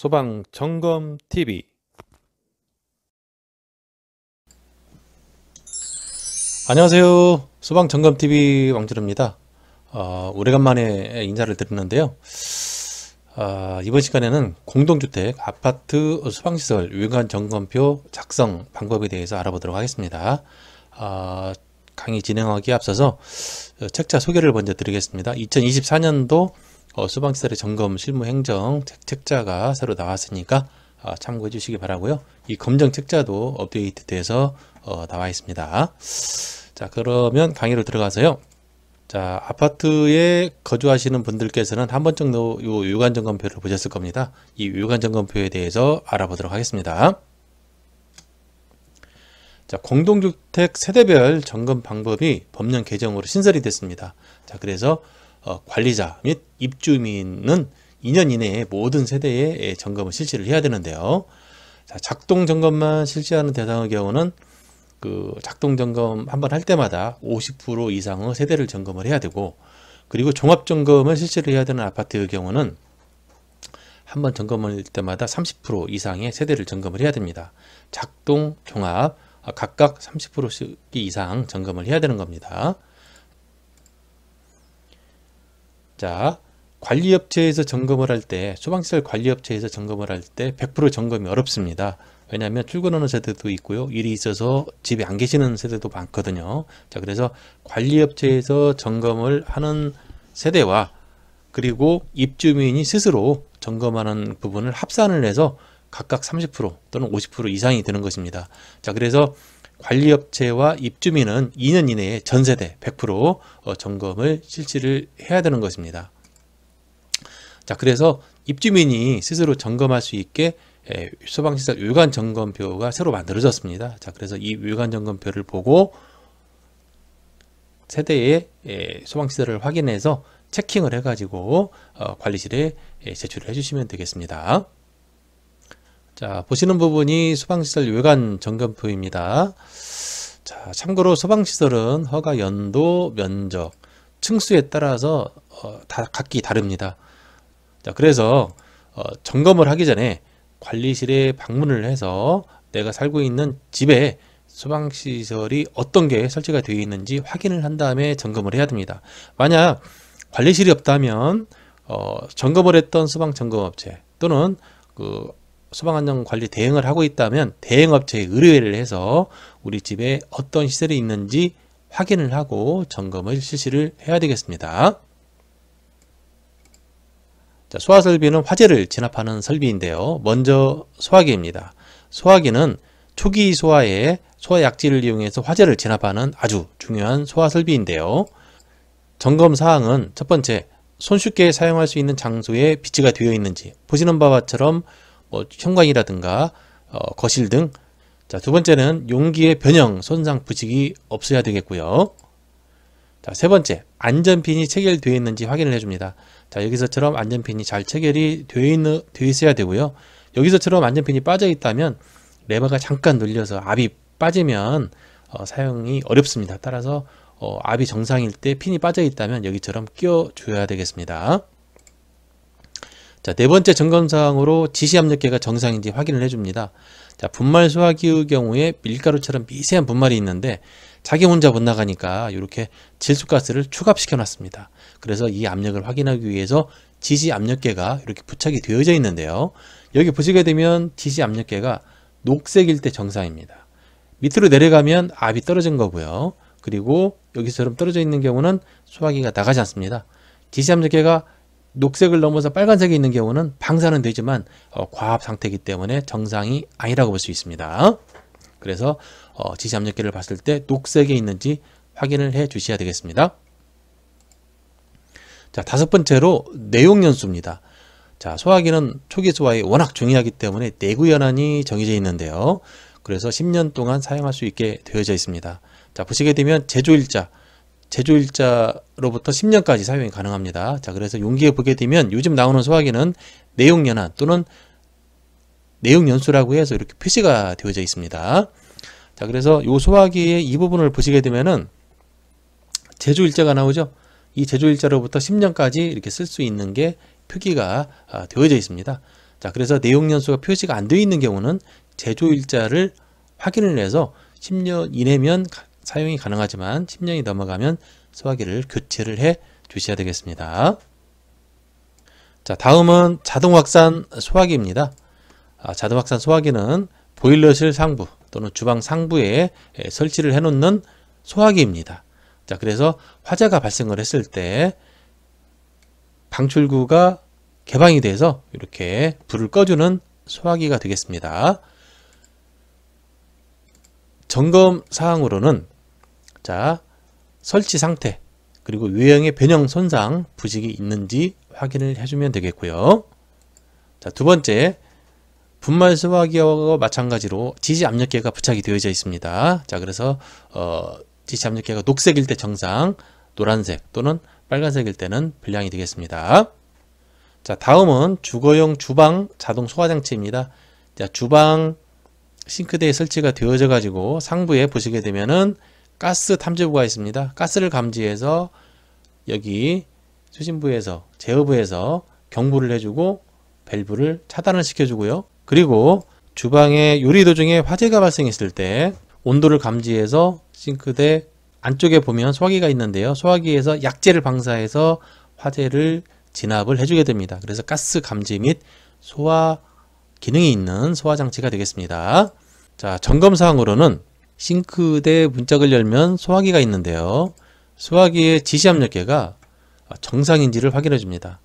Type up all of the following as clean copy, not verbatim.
소방 점검 TV. 안녕하세요. 소방 점검 TV 왕준호입니다. 오래간만에 인사를 드리는데요. 이번 시간에는 공동주택, 아파트, 소방시설 외관 점검표 작성 방법에 대해서 알아보도록 하겠습니다. 강의 진행하기에 앞서서 책자 소개를 먼저 드리겠습니다. 2024년도 소방시설의 점검 실무 행정 책자가 새로 나왔으니까 참고해 주시기 바라고요. 이 검정 책자도 업데이트돼서 나와 있습니다. 자, 그러면 강의로 들어가서요. 자, 아파트에 거주하시는 분들께서는 한 번 정도 요 외관 점검표를 보셨을 겁니다. 이 외관 점검표에 대해서 알아보도록 하겠습니다. 자, 공동주택 세대별 점검 방법이 법령 개정으로 신설이 됐습니다. 자, 그래서 관리자 및 입주민은 2년 이내에 모든 세대의 점검을 실시를 해야 되는데요. 자, 작동 점검만 실시하는 대상의 경우는 그 작동 점검 한번 할 때마다 50% 이상의 세대를 점검을 해야 되고, 그리고 종합 점검을 실시를 해야 되는 아파트의 경우는 한 번 점검을 할 때마다 30% 이상의 세대를 점검을 해야 됩니다. 작동, 종합 각각 30% 이상 점검을 해야 되는 겁니다. 자, 관리업체에서 점검을 할 때, 소방시설 관리업체에서 점검을 할 때 100% 점검이 어렵습니다. 왜냐하면 출근하는 세대도 있고요, 일이 있어서 집에 안 계시는 세대도 많거든요. 자, 그래서 관리업체에서 점검을 하는 세대와 그리고 입주민이 스스로 점검하는 부분을 합산을 해서 각각 30% 또는 50% 이상이 되는 것입니다. 자, 그래서 관리업체와 입주민은 2년 이내에 전세대 100% 점검을 실시를 해야 되는 것입니다. 자, 그래서 입주민이 스스로 점검할 수 있게 소방시설 외관 점검표가 새로 만들어졌습니다. 자, 그래서 이 외관 점검표를 보고 세대의 소방시설을 확인해서 체킹을 해가지고 관리실에 제출을 해주시면 되겠습니다. 자, 보시는 부분이 소방시설 외관 점검표입니다. 자, 참고로 소방시설은 허가 연도, 면적, 층수에 따라서 다 각기 다릅니다. 자, 그래서 점검을 하기 전에 관리실에 방문을 해서 내가 살고 있는 집에 소방시설이 어떤 게 설치가 되어 있는지 확인을 한 다음에 점검을 해야 됩니다. 만약 관리실이 없다면 점검을 했던 소방점검업체 또는 그 소방안전관리 대행을 하고 있다면 대행업체에 의뢰를 해서 우리 집에 어떤 시설이 있는지 확인을 하고 점검을 실시를 해야 되겠습니다. 자, 소화설비는 화재를 진압하는 설비인데요. 먼저 소화기입니다. 소화기는 초기 소화에 소화약질을 이용해서 화재를 진압하는 아주 중요한 소화설비인데요. 점검 사항은 첫 번째, 손쉽게 사용할 수 있는 장소에 비치가 되어 있는지, 보시는 바와처럼 현관이라든가 거실 등. 자, 두 번째는 용기의 변형, 손상, 부식이 없어야 되겠고요. 자, 세 번째, 안전핀이 체결되어 있는지 확인을 해줍니다. 자, 여기서처럼 안전핀이 잘 체결이 되어 있어야 되고요. 여기서처럼 안전핀이 빠져 있다면 레버가 잠깐 눌려서 압이 빠지면 사용이 어렵습니다. 따라서 압이 정상일 때 핀이 빠져 있다면 여기처럼 끼워줘야 되겠습니다. 자, 네 번째 점검사항으로 지시압력계가 정상인지 확인을 해줍니다. 자, 분말 소화기의 경우에 밀가루처럼 미세한 분말이 있는데 자기 혼자 못 나가니까 이렇게 질소가스를 추가시켜 놨습니다. 그래서 이 압력을 확인하기 위해서 지시압력계가 이렇게 부착이 되어져 있는데요. 여기 보시게 되면 지시압력계가 녹색일 때 정상입니다. 밑으로 내려가면 압이 떨어진 거고요. 그리고 여기처럼 떨어져 있는 경우는 소화기가 나가지 않습니다. 지시압력계가 녹색을 넘어서 빨간색이 있는 경우는 방사는 되지만 과압 상태이기 때문에 정상이 아니라고 볼 수 있습니다. 그래서 지시압력계를 봤을 때 녹색에 있는지 확인을 해 주셔야 되겠습니다. 자, 다섯 번째로 내용연수입니다. 자, 소화기는 초기 소화에 워낙 중요하기 때문에 내구연한이 정해져 있는데요. 그래서 10년 동안 사용할 수 있게 되어져 있습니다. 자, 보시게 되면 제조일자로부터 10년까지 사용이 가능합니다. 자, 그래서 용기에 보게 되면 요즘 나오는 소화기는 내용연한 또는 내용연수라고 해서 이렇게 표시가 되어져 있습니다. 자, 그래서 이 소화기의 이 부분을 보시게 되면은 제조일자가 나오죠. 이 제조일자로부터 10년까지 이렇게 쓸 수 있는 게 표기가 되어져 있습니다. 자, 그래서 내용 연수가 표시가 안 되어 있는 경우는 제조일자를 확인을 해서 10년 이내면 사용이 가능하지만 10년이 넘어가면 소화기를 교체를 해 주셔야 되겠습니다. 자, 다음은 자동 확산 소화기입니다. 자동 확산 소화기는 보일러실 상부 또는 주방 상부에 설치를 해 놓는 소화기입니다. 자, 그래서 화재가 발생을 했을 때 방출구가 개방이 돼서 이렇게 불을 꺼주는 소화기가 되겠습니다. 점검 사항으로는 자, 설치 상태 그리고 외형의 변형 손상 부식이 있는지 확인을 해주면 되겠고요. 자, 두 번째, 분말 소화기와 마찬가지로 지시 압력계가 부착이 되어져 있습니다. 자, 그래서 지시 압력계가 녹색일 때 정상, 노란색 또는 빨간색일 때는 불량이 되겠습니다. 자, 다음은 주거용 주방 자동 소화장치입니다. 자, 주방 싱크대에 설치가 되어져 가지고 상부에 보시게 되면은 가스 탐지부가 있습니다. 가스를 감지해서 여기 수신부에서 제어부에서 경보를 해주고 밸브를 차단을 시켜주고요. 그리고 주방의 요리 도중에 화재가 발생했을 때 온도를 감지해서 싱크대 안쪽에 보면 소화기가 있는데요. 소화기에서 약재를 방사해서 화재를 진압을 해주게 됩니다. 그래서 가스 감지 및 소화 기능이 있는 소화장치가 되겠습니다. 자, 점검사항으로는 싱크대 문짝을 열면 소화기가 있는데요. 소화기의 지시 압력계가 정상인지를 확인해 줍니다.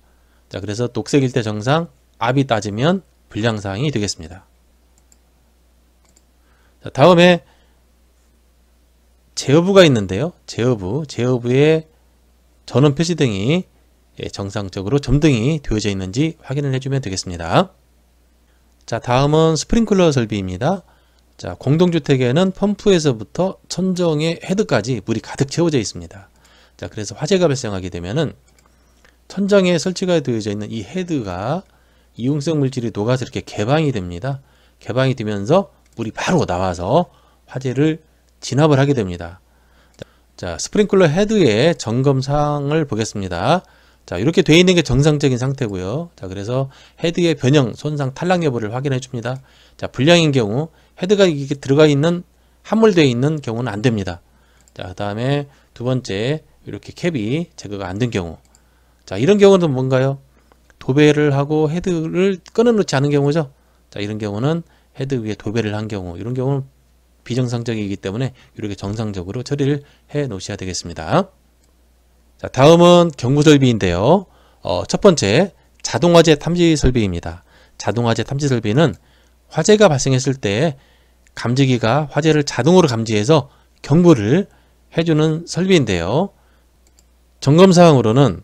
자, 그래서 녹색일 때 정상, 압이 따지면 불량사항이 되겠습니다. 자, 다음에 제어부가 있는데요. 제어부의 전원 표시등이 정상적으로 점등이 되어져 있는지 확인을 해주면 되겠습니다. 자, 다음은 스프링클러 설비입니다. 자, 공동주택에는 펌프에서부터 천정의 헤드까지 물이 가득 채워져 있습니다. 자, 그래서 화재가 발생하게 되면은 천정에 설치가 되어져 있는 이 헤드가 이용성 물질이 녹아서 이렇게 개방이 됩니다. 개방이 되면서 물이 바로 나와서 화재를 진압을 하게 됩니다. 자, 스프링클러 헤드의 점검 사항을 보겠습니다. 자, 이렇게 되어 있는 게 정상적인 상태고요. 자, 그래서 헤드의 변형, 손상, 탈락 여부를 확인해 줍니다. 자, 불량인 경우 헤드가 이게 들어가 있는 함몰되어 있는 경우는 안 됩니다. 자, 그 다음에 두 번째, 이렇게 캡이 제거가 안 된 경우. 자, 이런 경우는 뭔가요? 도배를 하고 헤드를 끊어 놓지 않은 경우죠. 자, 이런 경우는 헤드 위에 도배를 한 경우, 이런 경우는 비정상적이기 때문에 이렇게 정상적으로 처리를 해 놓으셔야 되겠습니다. 자, 다음은 경보 설비인데요. 첫 번째, 자동화재 탐지 설비입니다. 자동화재 탐지 설비는 화재가 발생했을 때 감지기가 화재를 자동으로 감지해서 경보를 해주는 설비인데요. 점검사항으로는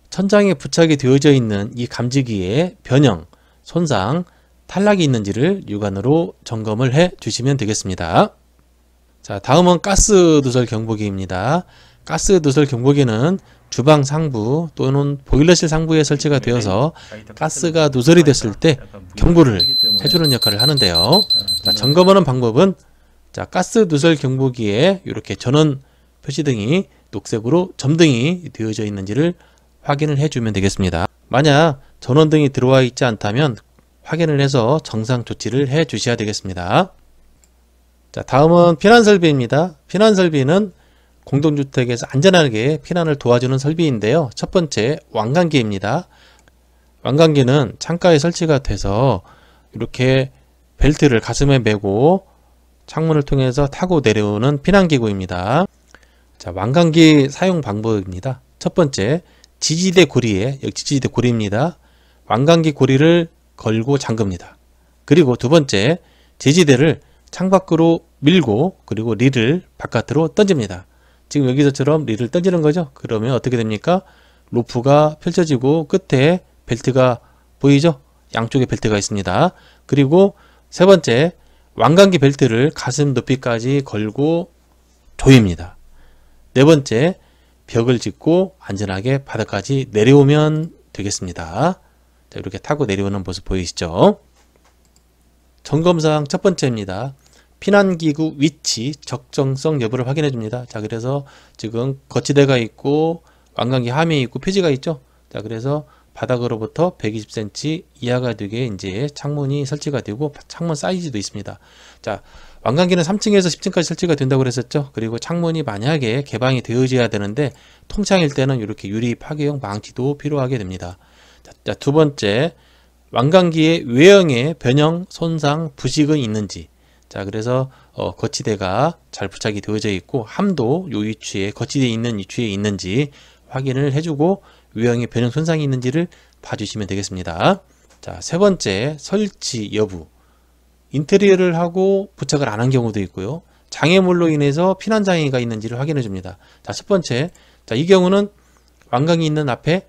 천장에 부착이 되어져 있는 이 감지기의 변형, 손상, 탈락이 있는지를 육안으로 점검을 해 주시면 되겠습니다. 자, 다음은 가스 누설 경보기입니다. 가스 누설 경보기는 주방 상부 또는 보일러실 상부에 설치가 되어서 가스가 누설이 됐을 때 경보를 해주는 역할을 하는데요. 자, 점검하는 방법은 자, 가스 누설 경보기에 이렇게 전원 표시등이 녹색으로 점등이 되어져 있는지를 확인을 해주면 되겠습니다. 만약 전원등이 들어와 있지 않다면 확인을 해서 정상 조치를 해 주셔야 되겠습니다. 자, 다음은 피난 설비입니다. 피난 설비는 공동주택에서 안전하게 피난을 도와주는 설비인데요. 첫 번째, 왕관기입니다. 왕관기는 창가에 설치가 돼서 이렇게 벨트를 가슴에 메고 창문을 통해서 타고 내려오는 피난기구입니다. 자, 왕관기 사용 방법입니다. 첫 번째, 지지대 고리에, 여기 지지대 고리입니다. 왕관기 고리를 걸고 잠급니다. 그리고 두 번째, 지지대를 창밖으로 밀고 그리고 릴을 바깥으로 던집니다. 지금 여기서처럼 릴을 던지는 거죠. 그러면 어떻게 됩니까? 로프가 펼쳐지고 끝에 벨트가 보이죠? 양쪽에 벨트가 있습니다. 그리고 세 번째, 왕관기 벨트를 가슴 높이까지 걸고 조입니다. 네 번째, 벽을 짚고 안전하게 바닥까지 내려오면 되겠습니다. 자, 이렇게 타고 내려오는 모습 보이시죠? 점검사항 첫 번째입니다. 피난기구 위치 적정성 여부를 확인해 줍니다. 자, 그래서 지금 거치대가 있고 왕관기 함이 있고 표지가 있죠. 자, 그래서 바닥으로부터 120cm 이하가 되게 이제 창문이 설치가 되고 창문 사이즈도 있습니다. 자, 완강기는 3층에서 10층까지 설치가 된다고 그랬었죠. 그리고 창문이 만약에 개방이 되어져야 되는데 통창일 때는 이렇게 유리 파괴용 망치도 필요하게 됩니다. 자, 두 번째, 완강기의 외형에 변형, 손상, 부식은 있는지. 자, 그래서 거치대가 잘 부착이 되어져 있고 함도 요 위치에 거치대에 있는 위치에 있는지 확인을 해주고 외형에 변형 손상이 있는지를 봐주시면 되겠습니다. 자, 세 번째, 설치 여부. 인테리어를 하고 부착을 안 한 경우도 있고요. 장애물로 인해서 피난 장애가 있는지를 확인해 줍니다. 자, 첫 번째, 자, 이 경우는 완강이 있는 앞에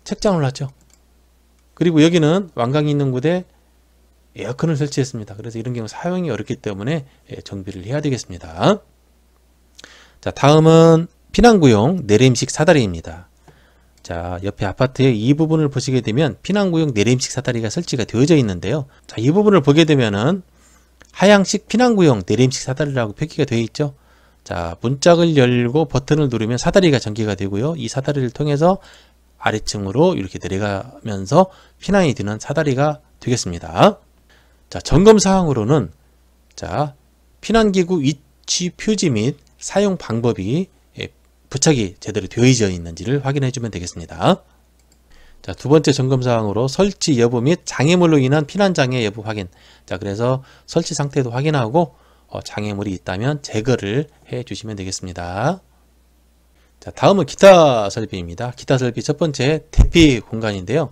책장을 놨죠. 그리고 여기는 완강이 있는 곳에 에어컨을 설치했습니다. 그래서 이런 경우 사용이 어렵기 때문에 정비를 해야 되겠습니다. 자, 다음은 피난구용 내림식 사다리입니다. 자, 옆에 아파트의 이 부분을 보시게 되면 피난구용 내림식 사다리가 설치가 되어져 있는데요. 자, 이 부분을 보게 되면은 하향식 피난구용 내림식 사다리라고 표기가 되어 있죠. 자, 문짝을 열고 버튼을 누르면 사다리가 전기가 되고요. 이 사다리를 통해서 아래층으로 이렇게 내려가면서 피난이 되는 사다리가 되겠습니다. 자, 점검 사항으로는 자, 피난기구 위치 표지 및 사용 방법이 부착이 제대로 되어져 있는지를 확인해 주면 되겠습니다. 자, 두 번째 점검 사항으로 설치 여부 및 장애물로 인한 피난 장애 여부 확인. 자, 그래서 설치 상태도 확인하고 장애물이 있다면 제거를 해 주시면 되겠습니다. 자, 다음은 기타 설비입니다. 기타 설비 첫 번째 대피 공간인데요.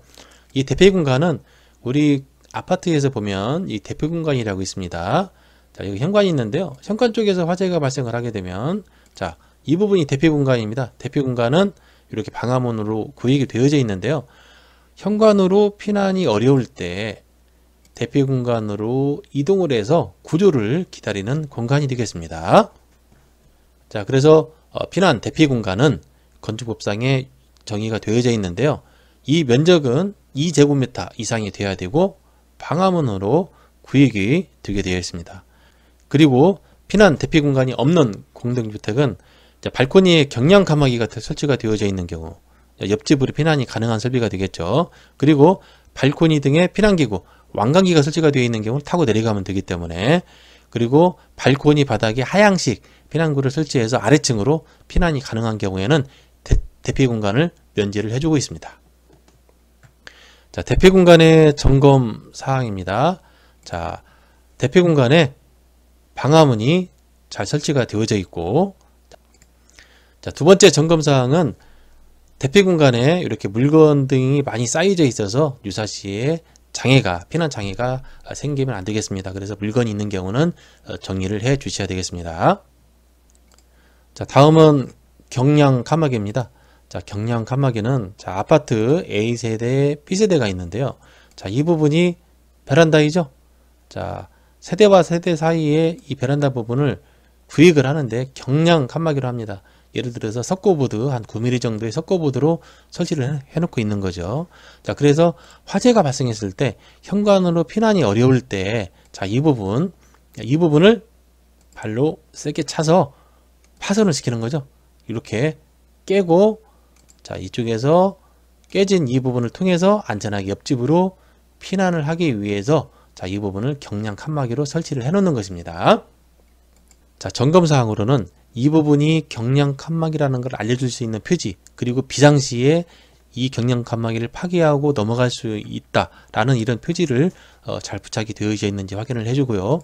이 대피 공간은 우리 아파트에서 보면 이 대피 공간이라고 있습니다. 자, 여기 현관이 있는데요. 현관 쪽에서 화재가 발생을 하게 되면 자, 이 부분이 대피 공간입니다. 대피 공간은 이렇게 방화문으로 구획이 되어져 있는데요. 현관으로 피난이 어려울 때 대피 공간으로 이동을 해서 구조를 기다리는 공간이 되겠습니다. 자, 그래서 피난 대피 공간은 건축법상에 정의가 되어져 있는데요. 이 면적은 2제곱미터 이상이 돼야 되고 방화문으로 구획이 되게 되어 있습니다. 그리고 피난 대피 공간이 없는 공동주택은 발코니에 경량 칸막이가 설치가 되어져 있는 경우 옆집으로 피난이 가능한 설비가 되겠죠. 그리고 발코니 등의 피난기구, 완강기가 설치가 되어 있는 경우는 타고 내려가면 되기 때문에 그리고 발코니 바닥에 하향식 피난구를 설치해서 아래층으로 피난이 가능한 경우에는 대피 공간을 면제를 해주고 있습니다. 자, 대피 공간의 점검 사항입니다. 자, 대피 공간에 방화문이 잘 설치가 되어져 있고 자, 두 번째 점검 사항은 대피 공간에 이렇게 물건 등이 많이 쌓여져 있어서 유사시에 장애가, 피난 장애가 생기면 안 되겠습니다. 그래서 물건이 있는 경우는 정리를 해 주셔야 되겠습니다. 자, 다음은 경량 칸막이입니다. 자, 경량 칸막이는 자, 아파트 A세대, B세대가 있는데요. 자, 이 부분이 베란다이죠. 자, 세대와 세대 사이에 이 베란다 부분을 구획을 하는데 경량 칸막이로 합니다. 예를 들어서 석고보드 한 9mm 정도의 석고보드로 설치를 해놓고 있는 거죠. 자, 그래서 화재가 발생했을 때 현관으로 피난이 어려울 때 자, 이 부분을 발로 세게 차서 파손을 시키는 거죠. 이렇게 깨고 자, 이쪽에서 깨진 이 부분을 통해서 안전하게 옆집으로 피난을 하기 위해서 자, 이 부분을 경량 칸막이로 설치를 해 놓는 것입니다. 자, 점검 사항으로는 이 부분이 경량 칸막이라는 걸 알려줄 수 있는 표지, 그리고 비상시에 이 경량 칸막이를 파괴하고 넘어갈 수 있다라는 이런 표지를 잘 부착이 되어져 있는지 확인을 해주고요.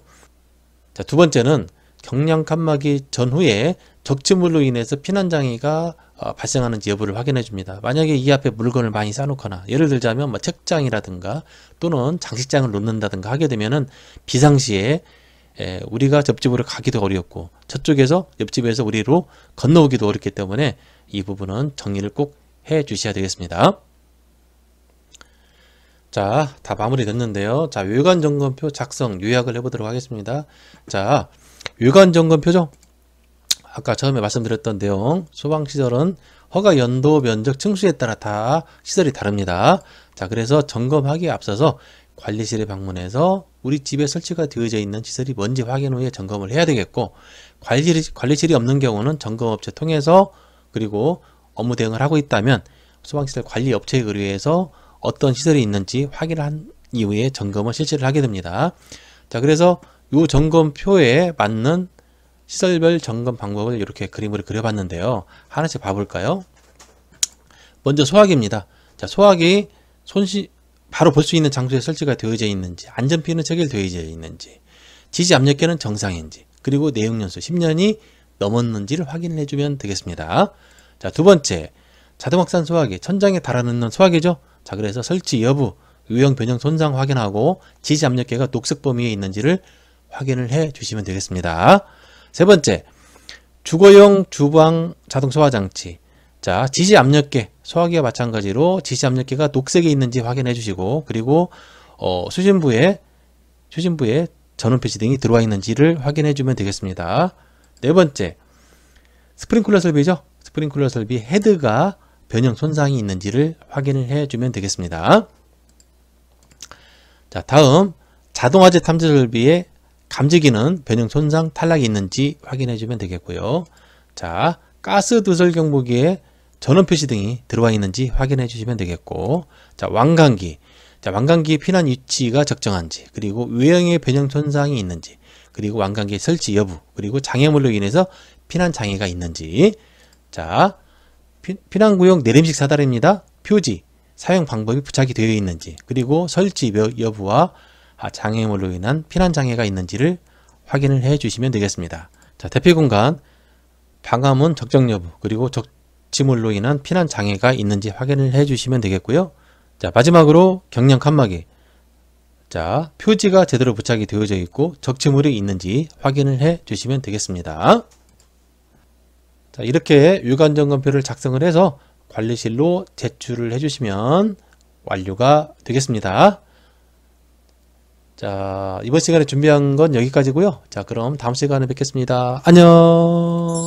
자, 두 번째는 경량 칸막이 전후에 적재물로 인해서 피난장애가 발생하는지 여부를 확인해 줍니다. 만약에 이 앞에 물건을 많이 쌓아놓거나 예를 들자면 뭐 책장이라든가 또는 장식장을 놓는다든가 하게 되면은 비상시에 우리가 옆집으로 가기도 어렵고 저쪽에서 옆집에서 우리로 건너오기도 어렵기 때문에 이 부분은 정리를 꼭 해 주셔야 되겠습니다. 자, 다 마무리 됐는데요. 자, 외관 점검표 작성 요약을 해보도록 하겠습니다. 자, 외관 점검표죠. 아까 처음에 말씀드렸던 내용, 소방시설은 허가 연도, 면적, 층수에 따라 다 시설이 다릅니다. 자, 그래서 점검하기에 앞서서 관리실에 방문해서 우리 집에 설치가 되어져 있는 시설이 뭔지 확인 후에 점검을 해야 되겠고, 관리실이 없는 경우는 점검업체 통해서, 그리고 업무 대응을 하고 있다면 소방시설 관리업체에 의뢰해서 어떤 시설이 있는지 확인한 이후에 점검을 실시를 하게 됩니다. 자, 그래서 이 점검표에 맞는 시설별 점검 방법을 이렇게 그림으로 그려봤는데요. 하나씩 봐볼까요? 먼저 소화기입니다. 자, 소화기 바로 볼 수 있는 장소에 설치가 되어져 있는지, 안전핀은 체결되어져 있는지, 지지 압력계는 정상인지, 그리고 내용연수 10년이 넘었는지를 확인해 주면 되겠습니다. 자, 두 번째, 자동 확산 소화기, 천장에 달아놓는 소화기죠. 자, 그래서 설치 여부, 유형 변형 손상 확인하고 지지 압력계가 녹색 범위에 있는지를 확인을 해 주시면 되겠습니다. 세 번째, 주거용 주방 자동 소화 장치. 자, 지지 압력계, 소화기와 마찬가지로 지지 압력계가 녹색에 있는지 확인해 주시고, 그리고 수신부에 전원 표시 등이 들어와 있는지를 확인해 주면 되겠습니다. 네 번째, 스프링클러 설비죠. 스프링클러 설비 헤드가 변형 손상이 있는지를 확인을 해 주면 되겠습니다. 자, 다음 자동화재 탐지 설비의 감지기는 변형 손상 탈락이 있는지 확인해 주면 되겠고요. 자, 가스 두설 경보기에 전원 표시 등이 들어와 있는지 확인해 주시면 되겠고, 자, 왕관기. 자, 왕관기의 피난 위치가 적정한지, 그리고 외형의 변형 손상이 있는지, 그리고 왕관기 설치 여부, 그리고 장애물로 인해서 피난 장애가 있는지. 자, 피난구역 내림식 사다리입니다. 표지, 사용 방법이 부착이 되어 있는지, 그리고 설치 여부와 장애물로 인한 피난 장애가 있는지를 확인을 해 주시면 되겠습니다. 자, 대피 공간, 방화문 적정 여부, 그리고 적치물로 인한 피난 장애가 있는지 확인을 해 주시면 되겠고요. 자, 마지막으로 경량 칸막이. 자, 표지가 제대로 부착이 되어져 있고 적치물이 있는지 확인을 해 주시면 되겠습니다. 자, 이렇게 유관점검표를 작성을 해서 관리실로 제출을 해 주시면 완료가 되겠습니다. 자, 이번 시간에 준비한 건 여기까지고요. 자, 그럼 다음 시간에 뵙겠습니다. 안녕.